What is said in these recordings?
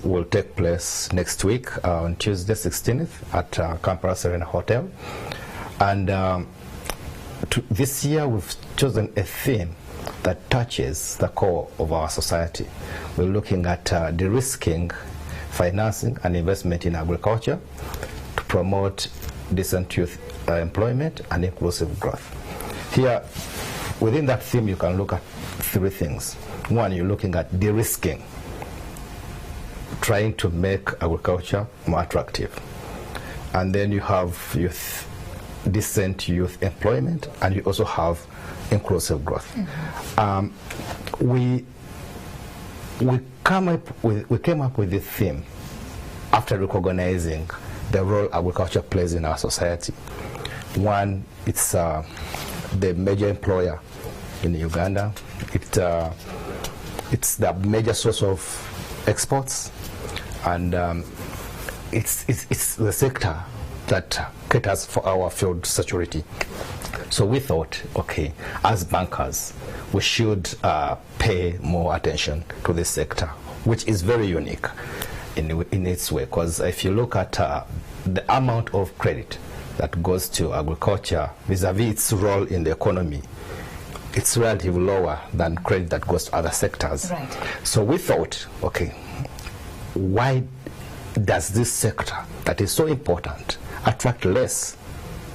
will take place next week on Tuesday 16th at Kampala Serena Hotel. And this year we've chosen a theme that touches the core of our society. We're looking at de-risking financing and investment in agriculture to promote decent youth employment and inclusive growth. Here, within that theme, you can look at three things. One, you're looking at de-risking, trying to make agriculture more attractive. And then you have decent youth employment, and you also have inclusive growth. Mm-hmm. We came up with this theme after recognizing the role agriculture plays in our society. One, it's the major employer in Uganda. It's the major source of exports, and it's the sector that caters for our food security. So we thought, okay, as bankers, we should pay more attention to this sector, which is very unique in its way. Because if you look at the amount of credit that goes to agriculture vis-a-vis its role in the economy, it's relatively lower than credit that goes to other sectors. Right. So we thought, okay, why does this sector that is so important attract less,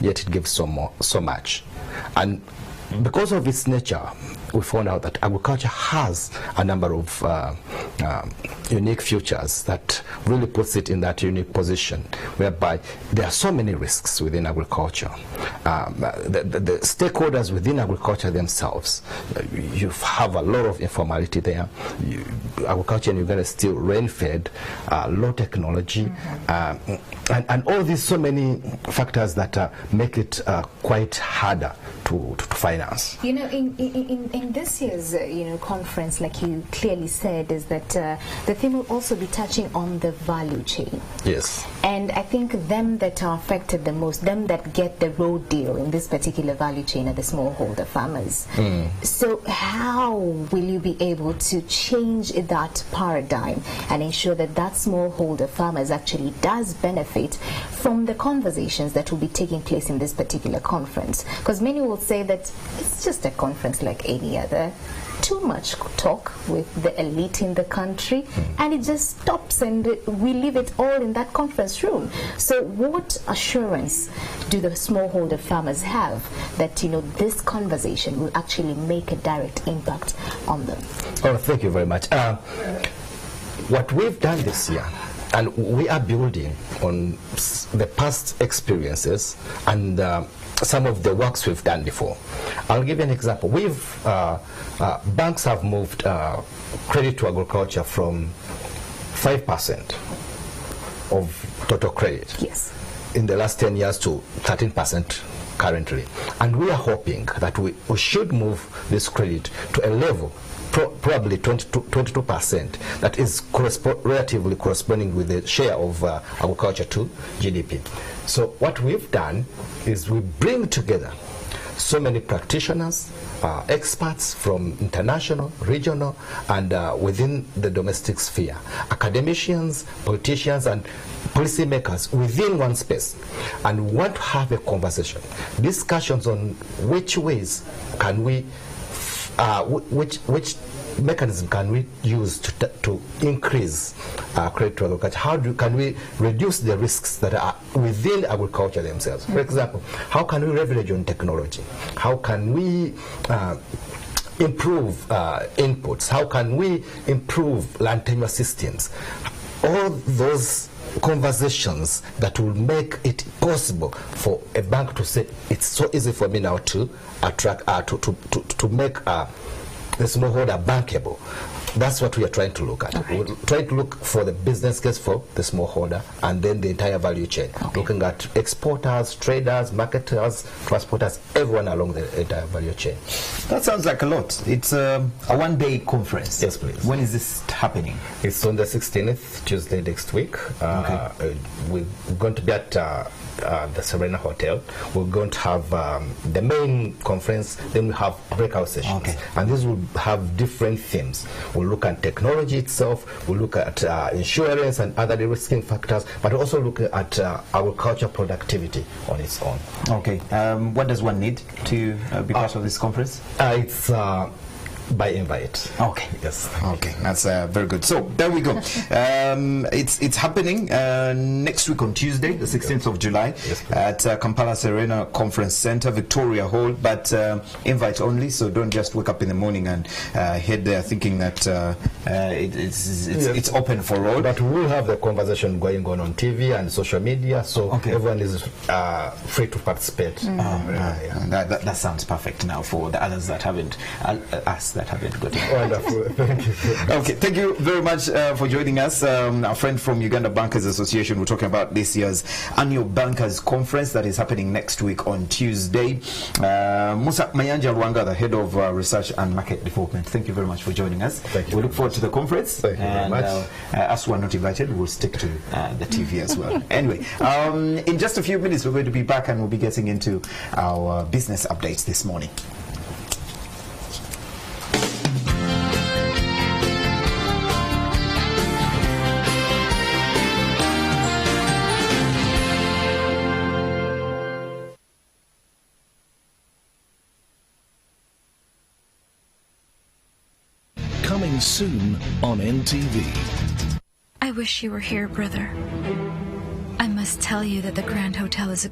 yet it gives so much? And because of its nature, we found out that agriculture has a number of unique features that really puts it in that unique position, whereby there are so many risks within agriculture. The stakeholders within agriculture themselves, you have a lot of informality there. Agriculture in Uganda is still rain-fed, low technology, mm-hmm. And all these so many factors that make it quite harder to finance. You know, in this year's conference, like you clearly said, is that the theme will also be touching on the value chain. Yes. And I think them that are affected the most, them that get the raw deal in this particular value chain, are the smallholder farmers. So how will you be able to change that paradigm and ensure that that smallholder farmers actually does benefit from the conversations that will be taking place in this particular conference? Because many will say that it's just a conference like any other. Too much talk with the elite in the country, and it just stops, and we leave it all in that conference room. So what assurance do the smallholder farmers have that this conversation will actually make a direct impact on them? Oh, thank you very much. What we've done this year, and we are building on the past experiences and some of the works we've done before. I'll give you an example. Banks have moved credit to agriculture from 5% of total credit in the last 10 years to 13% currently. And we are hoping that we should move this credit to a level probably 22% that is relatively corresponding with the share of agriculture to GDP. So what we've done is we bring together so many practitioners, experts from international, regional, and within the domestic sphere, academicians, politicians, and policymakers within one space, and we want to have a conversation, discussions on which ways can we which mechanism can we use to increase credit to agriculture? How can we reduce the risks that are within agriculture themselves? For example, how can we leverage on technology? How can we improve inputs? How can we improve land tenure systems? All those conversations that will make it possible for a bank to say, it's so easy for me now to attract, to make the smallholder bankable. That's what we are trying to look at. Right. We're trying to look for the business case for the smallholder and then the entire value chain. Looking at exporters, traders, marketers, transporters, everyone along the entire value chain. That sounds like a lot. It's a one-day conference. Yes, please. When is this happening? It's on the 16th, Tuesday next week. We're going to be at the Serena Hotel. We're going to have the main conference, then we have breakout sessions. And these will have different themes. We'll look at technology itself. We'll look at insurance and other de-risking factors, but also look at agriculture productivity on its own. Okay. What does one need to be part of this conference? It's by invite. Okay. Yes. Okay, that's very good. So there we go. It's happening next week on Tuesday, the 16th of July, at Kampala Serena Conference Center, Victoria Hall. But invite only, so don't just wake up in the morning and head there thinking that it's open for all. But we'll have the conversation going on TV and social media, so everyone is free to participate. That sounds perfect now for the others that haven't, us that haven't got it. Wonderful. Thank you. Okay, thank you very much for joining us. Our friend from Uganda Bankers Association, we're talking about this year's annual Bankers Conference that is happening next week on Tuesday. Musa Mayanja Rwanga, the head of research and market development, thank you very much for joining us. Thank you. We look forward to the conference. Thank you very much. As we are not invited, we'll stick to the TV as well. Anyway, in just a few minutes, we're going to be back and we'll be getting into our business updates this morning. Coming soon on NTV. I wish you were here, brother. I must tell you that the Grand Hotel is a